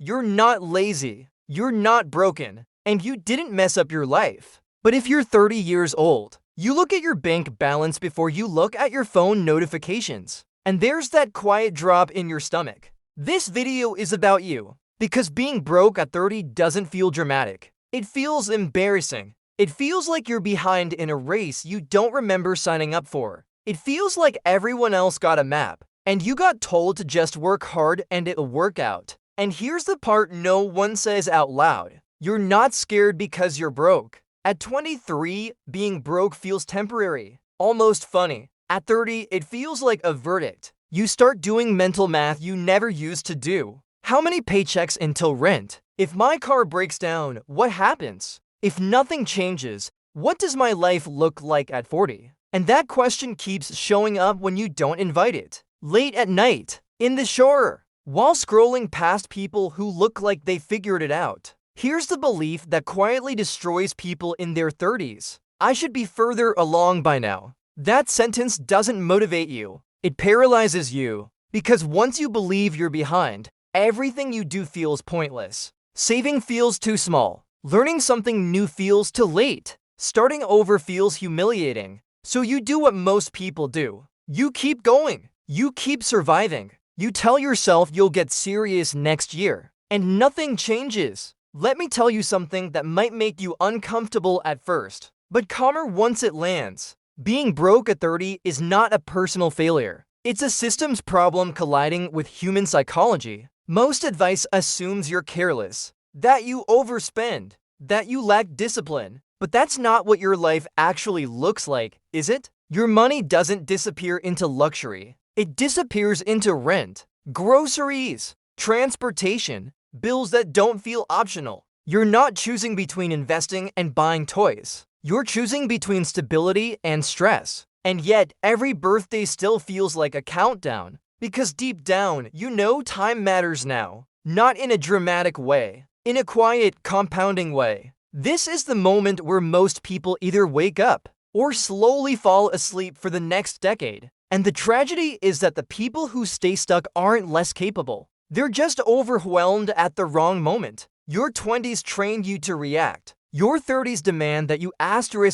You're not lazy. You're not broken. And you didn't mess up your life. But if you're 30 years old, you look at your bank balance before you look at your phone notifications. And there's that quiet drop in your stomach. This video is about you. Because being broke at 30 doesn't feel dramatic. It feels embarrassing. It feels like you're behind in a race you don't remember signing up for. It feels like everyone else got a map, and you got told to just work hard and it'll work out. And here's the part no one says out loud. You're not scared because you're broke. At 23, being broke feels temporary, almost funny. At 30, it feels like a verdict. You start doing mental math you never used to do. How many paychecks until rent? If my car breaks down, what happens? If nothing changes, what does my life look like at 40? And that question keeps showing up when you don't invite it. Late at night, in the shower, while scrolling past people who look like they figured it out. Here's the belief that quietly destroys people in their 30s. I should be further along by now. That sentence doesn't motivate you. It paralyzes you. Because once you believe you're behind, everything you do feels pointless. Saving feels too small. Learning something new feels too late. Starting over feels humiliating. So you do what most people do. You keep going. You keep surviving. You tell yourself you'll get serious next year. And nothing changes. Let me tell you something that might make you uncomfortable at first, but calmer once it lands. Being broke at 30 is not a personal failure. It's a systems problem colliding with human psychology. Most advice assumes you're careless, that you overspend, that you lack discipline. But that's not what your life actually looks like, is it? Your money doesn't disappear into luxury. It disappears into rent, groceries, transportation, bills that don't feel optional. You're not choosing between investing and buying toys. You're choosing between stability and stress. And yet, every birthday still feels like a countdown. Because deep down, you know time matters now. Not in a dramatic way. In a quiet, compounding way. This is the moment where most people either wake up or slowly fall asleep for the next decade. And the tragedy is that the people who stay stuck aren't less capable. They're just overwhelmed at the wrong moment. Your 20s trained you to react. Your 30s demand that you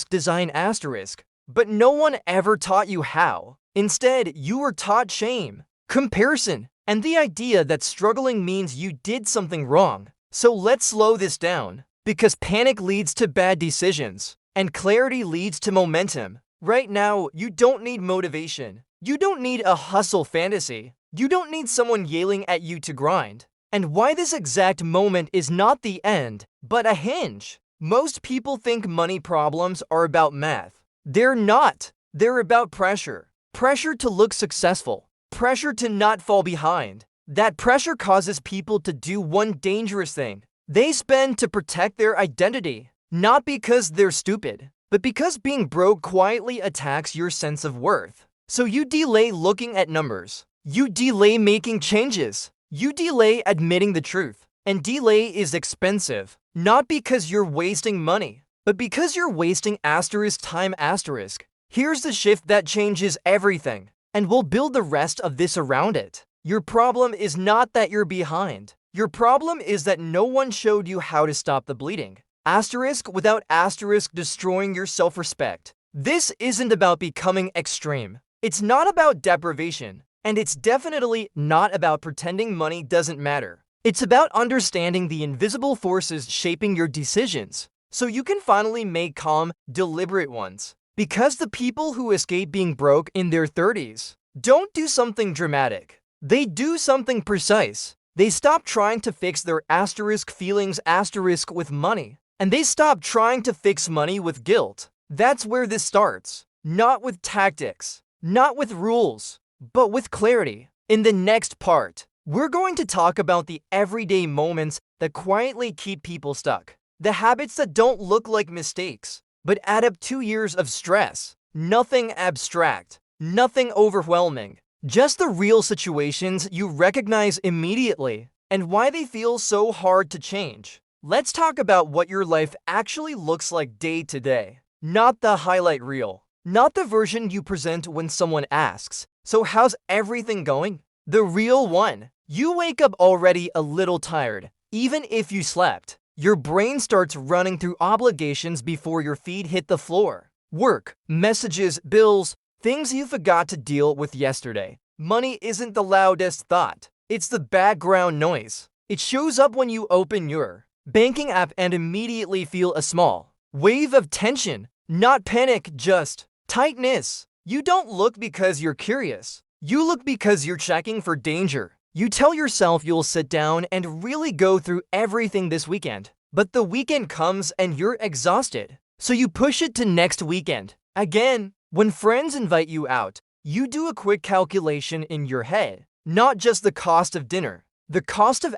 design asterisk. But no one ever taught you how. Instead, you were taught shame, comparison, and the idea that struggling means you did something wrong. So let's slow this down. Because panic leads to bad decisions, and clarity leads to momentum. Right now, you don't need motivation. You don't need a hustle fantasy. You don't need someone yelling at you to grind. And why this exact moment is not the end, but a hinge. Most people think money problems are about math. They're not. They're about pressure. Pressure to look successful. Pressure to not fall behind. That pressure causes people to do one dangerous thing. They spend to protect their identity. Not because they're stupid, but because being broke quietly attacks your sense of worth. So you delay looking at numbers. You delay making changes. You delay admitting the truth. And delay is expensive. Not because you're wasting money, but because you're wasting time. Here's the shift that changes everything. And we'll build the rest of this around it. Your problem is not that you're behind. Your problem is that no one showed you how to stop the bleeding. Without destroying your self-respect. This isn't about becoming extreme. It's not about deprivation. And it's definitely not about pretending money doesn't matter. It's about understanding the invisible forces shaping your decisions, so you can finally make calm, deliberate ones. Because the people who escape being broke in their 30s don't do something dramatic. They do something precise. They stop trying to fix their feelings with money. And they stop trying to fix money with guilt. That's where this starts. Not with tactics, not with rules, but with clarity. In the next part, we're going to talk about the everyday moments that quietly keep people stuck. The habits that don't look like mistakes, but add up 2 years of stress. Nothing abstract, nothing overwhelming. Just the real situations you recognize immediately and why they feel so hard to change. Let's talk about what your life actually looks like day to day. Not the highlight reel. Not the version you present when someone asks, "So how's everything going?" The real one. You wake up already a little tired, Even if you slept, your brain starts running through obligations before your feet hit the floor. Work, messages, bills, things you forgot to deal with yesterday. Money isn't the loudest thought. It's the background noise. It shows up when you open your banking app and immediately feel a small wave of tension. Not panic, just tightness. You don't look because you're curious. You look because you're checking for danger. You tell yourself you'll sit down and really go through everything this weekend. But the weekend comes and you're exhausted. So you push it to next weekend. Again, when friends invite you out, you do a quick calculation in your head. Not just the cost of dinner. The cost of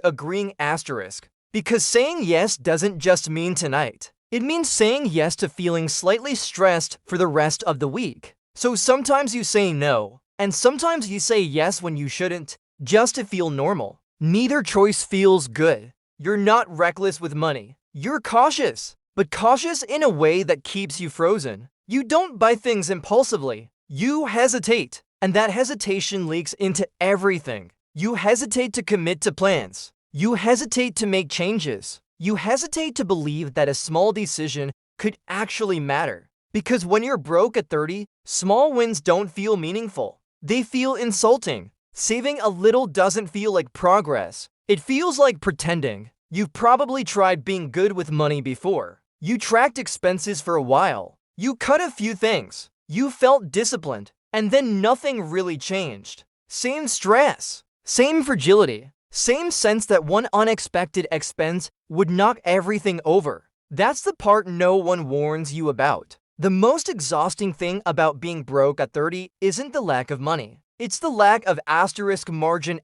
agreeing asterisk. Because saying yes doesn't just mean tonight. It means saying yes to feeling slightly stressed for the rest of the week. So sometimes you say no, and sometimes you say yes when you shouldn't, just to feel normal. Neither choice feels good. You're not reckless with money. You're cautious, but cautious in a way that keeps you frozen. You don't buy things impulsively. You hesitate, and that hesitation leaks into everything. You hesitate to commit to plans. You hesitate to make changes. You hesitate to believe that a small decision could actually matter. Because when you're broke at 30, small wins don't feel meaningful. They feel insulting. Saving a little doesn't feel like progress. It feels like pretending. You've probably tried being good with money before. You tracked expenses for a while. You cut a few things. You felt disciplined. And then nothing really changed. Same stress. Same fragility. Same sense that one unexpected expense would knock everything over. That's the part no one warns you about. The most exhausting thing about being broke at 30 isn't the lack of money. It's the lack of margin.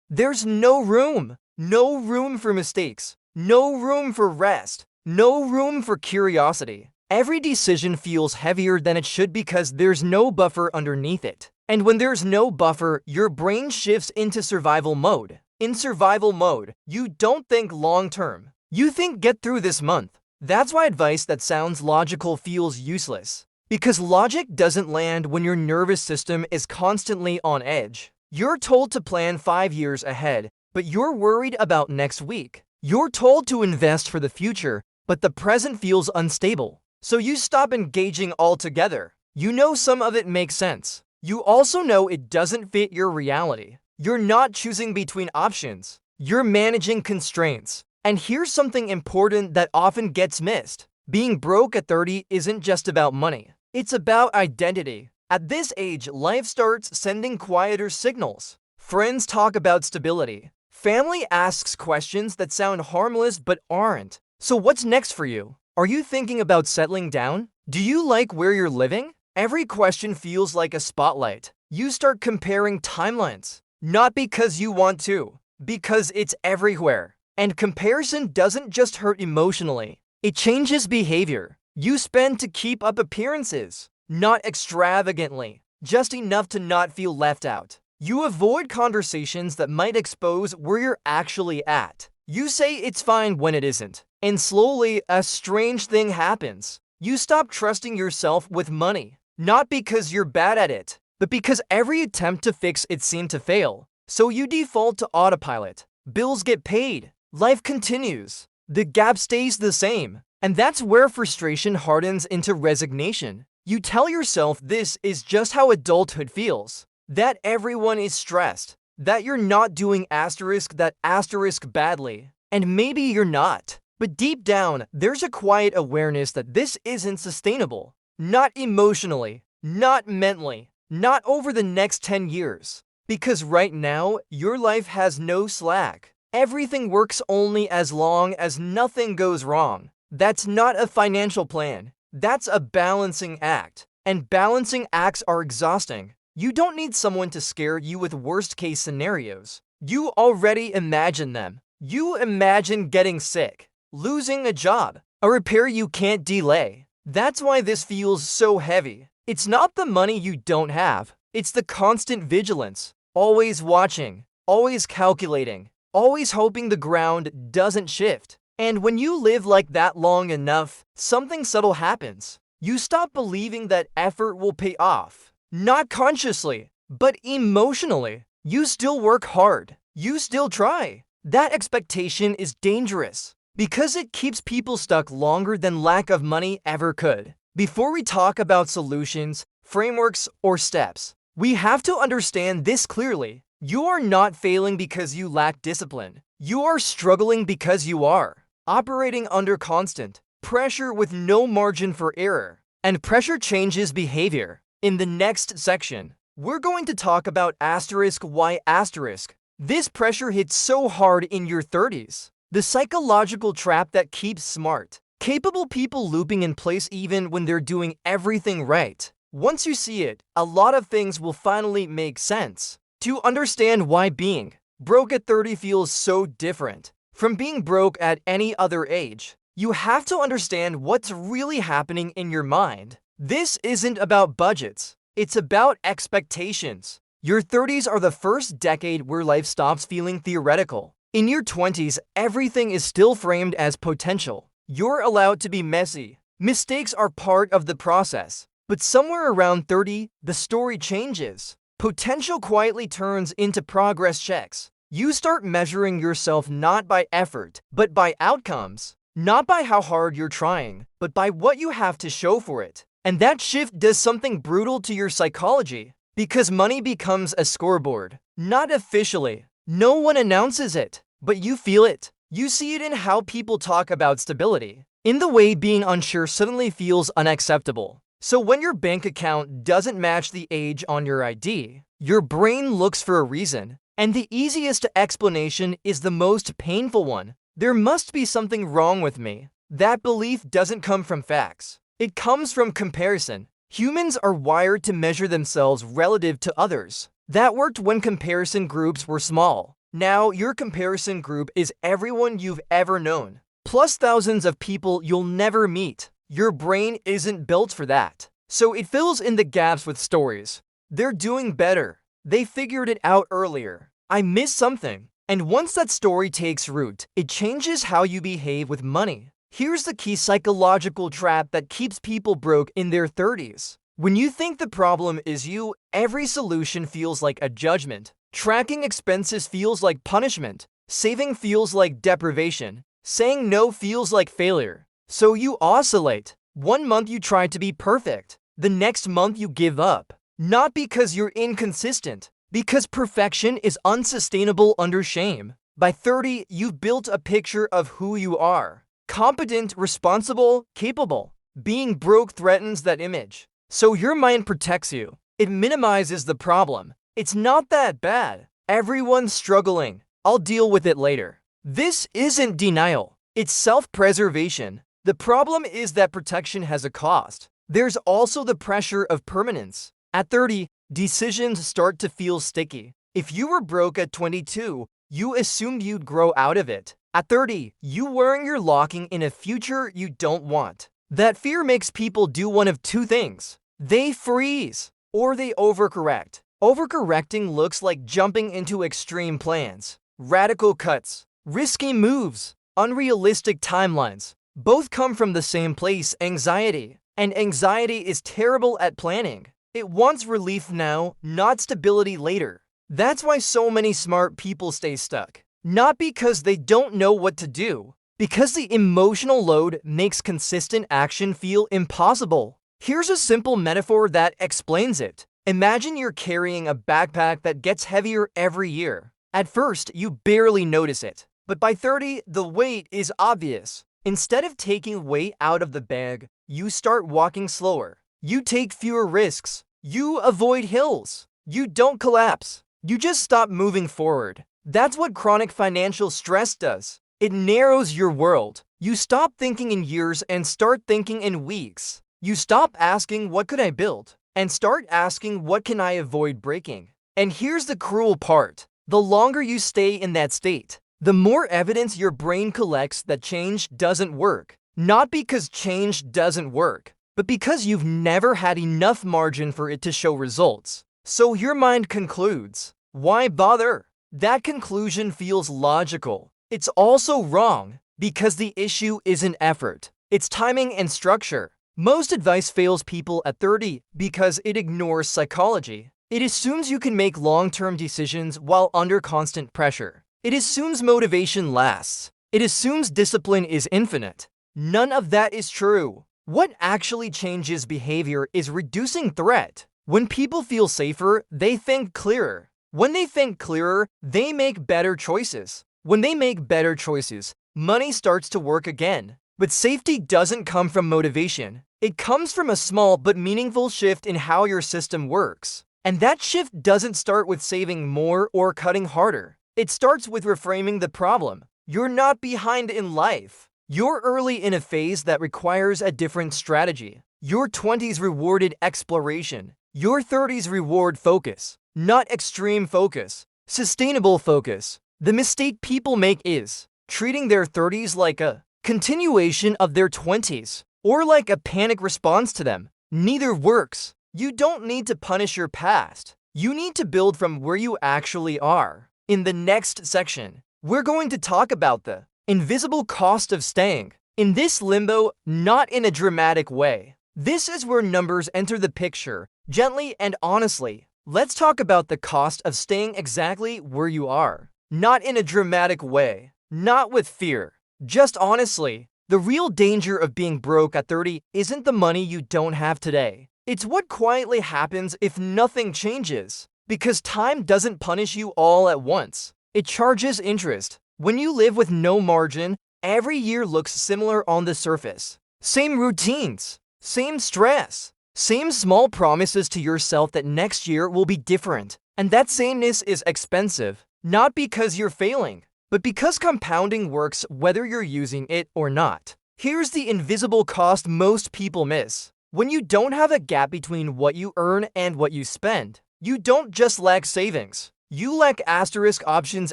There's no room. No room for mistakes. No room for rest. No room for curiosity. Every decision feels heavier than it should because there's no buffer underneath it. And when there's no buffer, your brain shifts into survival mode. In survival mode, you don't think long-term. You think get through this month. That's why advice that sounds logical feels useless. Because logic doesn't land when your nervous system is constantly on edge. You're told to plan 5 years ahead, but you're worried about next week. You're told to invest for the future, but the present feels unstable. So you stop engaging altogether. You know some of it makes sense. You also know it doesn't fit your reality. You're not choosing between options. You're managing constraints. And here's something important that often gets missed. Being broke at 30 isn't just about money. It's about identity. At this age, life starts sending quieter signals. Friends talk about stability. Family asks questions that sound harmless but aren't. So what's next for you? Are you thinking about settling down? Do you like where you're living? Every question feels like a spotlight. You start comparing timelines. Not because you want to, because it's everywhere. And comparison doesn't just hurt emotionally. It changes behavior. You spend to keep up appearances. Not extravagantly, just enough to not feel left out. You avoid conversations that might expose where you're actually at. You say it's fine when it isn't. And slowly, a strange thing happens. You stop trusting yourself with money. Not because you're bad at it, but because every attempt to fix it seemed to fail. So you default to autopilot. Bills get paid. Life continues. The gap stays the same. And that's where frustration hardens into resignation. You tell yourself this is just how adulthood feels. That everyone is stressed. That you're not doing that asterisk badly. And maybe you're not. But deep down, there's a quiet awareness that this isn't sustainable. Not emotionally, not mentally, not over the next 10 years. Because right now, your life has no slack. Everything works only as long as nothing goes wrong. That's not a financial plan. That's a balancing act. And balancing acts are exhausting. You don't need someone to scare you with worst-case scenarios. You already imagine them. You imagine getting sick, losing a job, a repair you can't delay. That's why this feels so heavy. It's not the money you don't have. It's the constant vigilance. Always watching, always calculating, always hoping the ground doesn't shift. And when you live like that long enough, something subtle happens. You stop believing that effort will pay off. Not consciously, but emotionally. You still work hard. You still try. That expectation is dangerous because it keeps people stuck longer than lack of money ever could. Before we talk about solutions, frameworks, or steps, we have to understand this clearly. You are not failing because you lack discipline. You are struggling because you are operating under constant pressure with no margin for error. And pressure changes behavior. In the next section, we're going to talk about why asterisk. This pressure hits so hard in your 30s. The psychological trap that keeps smart, capable people looping in place even when they're doing everything right. Once you see it, a lot of things will finally make sense. To understand why being broke at 30 feels so different from being broke at any other age, you have to understand what's really happening in your mind. This isn't about budgets, it's about expectations. Your 30s are the first decade where life stops feeling theoretical. In your 20s, everything is still framed as potential. You're allowed to be messy. Mistakes are part of the process. But somewhere around 30, the story changes. Potential quietly turns into progress checks. You start measuring yourself not by effort, but by outcomes. Not by how hard you're trying, but by what you have to show for it. And that shift does something brutal to your psychology. Because money becomes a scoreboard. Not officially. No one announces it, but you feel it. You see it in how people talk about stability. In the way being unsure suddenly feels unacceptable. So when your bank account doesn't match the age on your ID, your brain looks for a reason. And the easiest explanation is the most painful one. There must be something wrong with me. That belief doesn't come from facts. It comes from comparison. Humans are wired to measure themselves relative to others. That worked when comparison groups were small. Now your comparison group is everyone you've ever known, plus thousands of people you'll never meet. Your brain isn't built for that. So it fills in the gaps with stories. They're doing better. They figured it out earlier. I missed something. And once that story takes root, it changes how you behave with money. Here's the key psychological trap that keeps people broke in their 30s. When you think the problem is you, every solution feels like a judgment. Tracking expenses feels like punishment. Saving feels like deprivation. Saying no feels like failure. So you oscillate. One month you try to be perfect. The next month you give up. Not because you're inconsistent, because perfection is unsustainable under shame. By 30, you've built a picture of who you are. Competent, responsible, capable. Being broke threatens that image. So your mind protects you. It minimizes the problem. It's not that bad. Everyone's struggling. I'll deal with it later. This isn't denial. It's self-preservation. The problem is that protection has a cost. There's also the pressure of permanence. At 30, decisions start to feel sticky. If you were broke at 22, you assumed you'd grow out of it. At 30, you worry you're locking in a future you don't want. That fear makes people do one of two things. They freeze, or they overcorrect. Overcorrecting looks like jumping into extreme plans, radical cuts, risky moves, unrealistic timelines. Both come from the same place, anxiety. And anxiety is terrible at planning. It wants relief now, not stability later. That's why so many smart people stay stuck. Not because they don't know what to do, because the emotional load makes consistent action feel impossible. Here's a simple metaphor that explains it. Imagine you're carrying a backpack that gets heavier every year. At first, you barely notice it, but by 30, the weight is obvious. Instead of taking weight out of the bag, you start walking slower. You take fewer risks. You avoid hills. You don't collapse. You just stop moving forward. That's what chronic financial stress does. It narrows your world. You stop thinking in years and start thinking in weeks. You stop asking, what could I build? And start asking, what can I avoid breaking? And here's the cruel part. The longer you stay in that state, the more evidence your brain collects that change doesn't work. Not because change doesn't work, but because you've never had enough margin for it to show results. So your mind concludes, why bother? That conclusion feels logical. It's also wrong, because the issue isn't effort. It's timing and structure. Most advice fails people at 30 because it ignores psychology. It assumes you can make long-term decisions while under constant pressure. It assumes motivation lasts. It assumes discipline is infinite. None of that is true. What actually changes behavior is reducing threat. When people feel safer, they think clearer. When they think clearer, they make better choices. When they make better choices, money starts to work again. But safety doesn't come from motivation. It comes from a small but meaningful shift in how your system works. And that shift doesn't start with saving more or cutting harder. It starts with reframing the problem. You're not behind in life. You're early in a phase that requires a different strategy. Your 20s rewarded exploration. Your 30s reward focus, not extreme focus, sustainable focus. The mistake people make is treating their 30s like a continuation of their 20s or like a panic response to them. Neither works. You don't need to punish your past. You need to build from where you actually are. In the next section, we're going to talk about the invisible cost of staying in this limbo, not in a dramatic way. This is where numbers enter the picture, gently and honestly. Let's talk about the cost of staying exactly where you are. Not in a dramatic way, not with fear, just honestly. The real danger of being broke at 30 isn't the money you don't have today. It's what quietly happens if nothing changes. Because time doesn't punish you all at once. It charges interest. When you live with no margin, every year looks similar on the surface. Same routines, same stress, same small promises to yourself that next year will be different. And that sameness is expensive, not because you're failing, but because compounding works whether you're using it or not. Here's the invisible cost most people miss. When you don't have a gap between what you earn and what you spend, you don't just lack savings. You lack options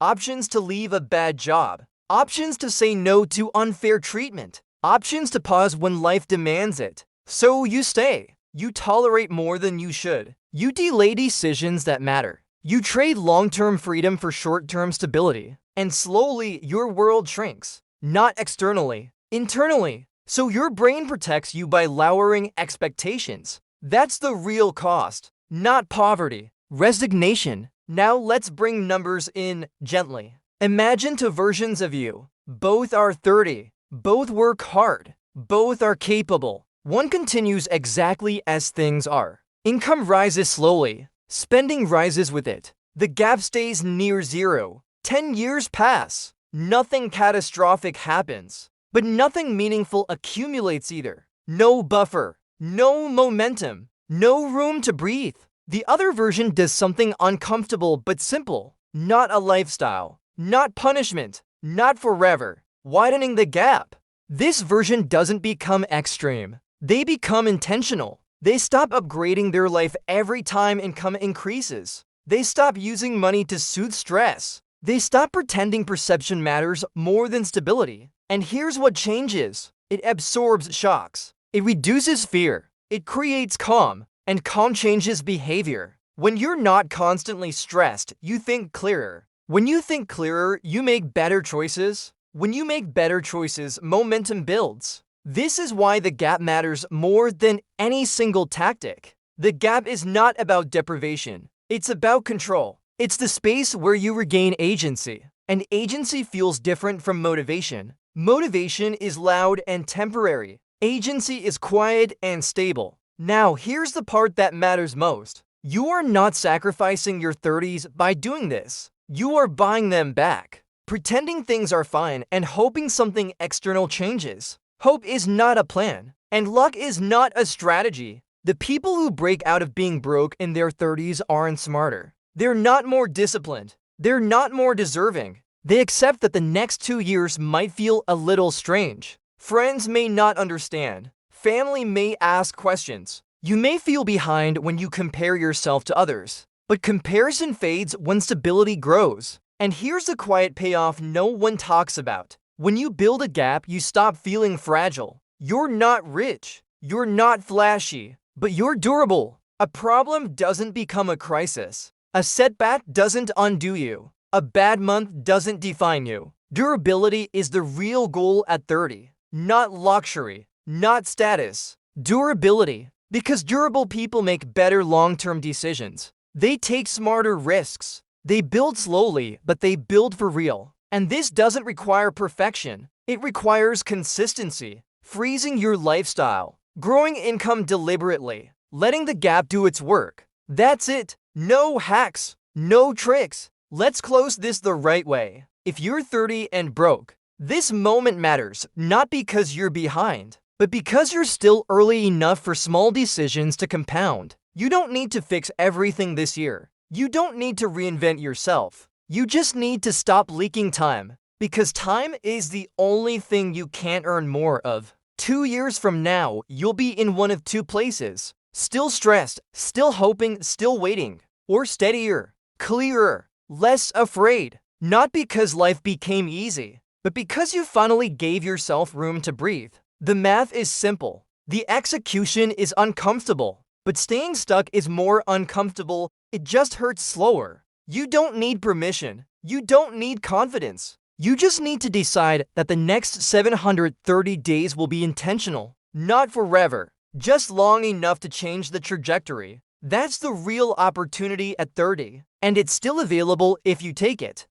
options to leave a bad job, options to say no to unfair treatment, options to pause when life demands it. So you stay. You tolerate more than you should. You delay decisions that matter. You trade long-term freedom for short-term stability. And slowly, your world shrinks. Not externally, internally. So your brain protects you by lowering expectations. That's the real cost, not poverty. Resignation. Now let's bring numbers in gently. Imagine two versions of you. Both are 30. Both work hard. Both are capable. One continues exactly as things are. Income rises slowly. Spending rises with it. The gap stays near zero. 10 years pass. Nothing catastrophic happens. But nothing meaningful accumulates either. No buffer. No momentum. No room to breathe. The other version does something uncomfortable but simple. Not a lifestyle. Not punishment. Not forever. Widening the gap. This version doesn't become extreme. They become intentional. They stop upgrading their life every time income increases. They stop using money to soothe stress. They stop pretending perception matters more than stability. And here's what changes. It absorbs shocks. It reduces fear. It creates calm. And calm changes behavior. When you're not constantly stressed, you think clearer. When you think clearer, you make better choices. When you make better choices, momentum builds. This is why the gap matters more than any single tactic. The gap is not about deprivation. It's about control. It's the space where you regain agency. And agency feels different from motivation. Motivation is loud and temporary. Agency is quiet and stable. Now, here's the part that matters most. You are not sacrificing your 30s by doing this. You are buying them back. Pretending things are fine and hoping something external changes. Hope is not a plan, and luck is not a strategy. The people who break out of being broke in their 30s aren't smarter. They're not more disciplined. They're not more deserving. They accept that the next 2 years might feel a little strange. Friends may not understand. Family may ask questions. You may feel behind when you compare yourself to others. But comparison fades when stability grows. And here's the quiet payoff no one talks about. When you build a gap, you stop feeling fragile. You're not rich. You're not flashy. But you're durable. A problem doesn't become a crisis. A setback doesn't undo you. A bad month doesn't define you. Durability is the real goal at 30. Not luxury. Not status. Durability. Because durable people make better long-term decisions. They take smarter risks. They build slowly, but they build for real. And this doesn't require perfection. It requires consistency, freezing your lifestyle, growing income deliberately, letting the gap do its work. That's it. No hacks, no tricks. Let's close this the right way. If you're 30 and broke, this moment matters, not because you're behind, but because you're still early enough for small decisions to compound. You don't need to fix everything this year. You don't need to reinvent yourself. You just need to stop leaking time, because time is the only thing you can't earn more of. 2 years from now, you'll be in one of two places. Still stressed, still hoping, still waiting. Or steadier, clearer, less afraid. Not because life became easy, but because you finally gave yourself room to breathe. The math is simple. The execution is uncomfortable, but staying stuck is more uncomfortable. It just hurts slower. You don't need permission. You don't need confidence. You just need to decide that the next 730 days will be intentional, not forever, just long enough to change the trajectory. That's the real opportunity at 30, and it's still available if you take it.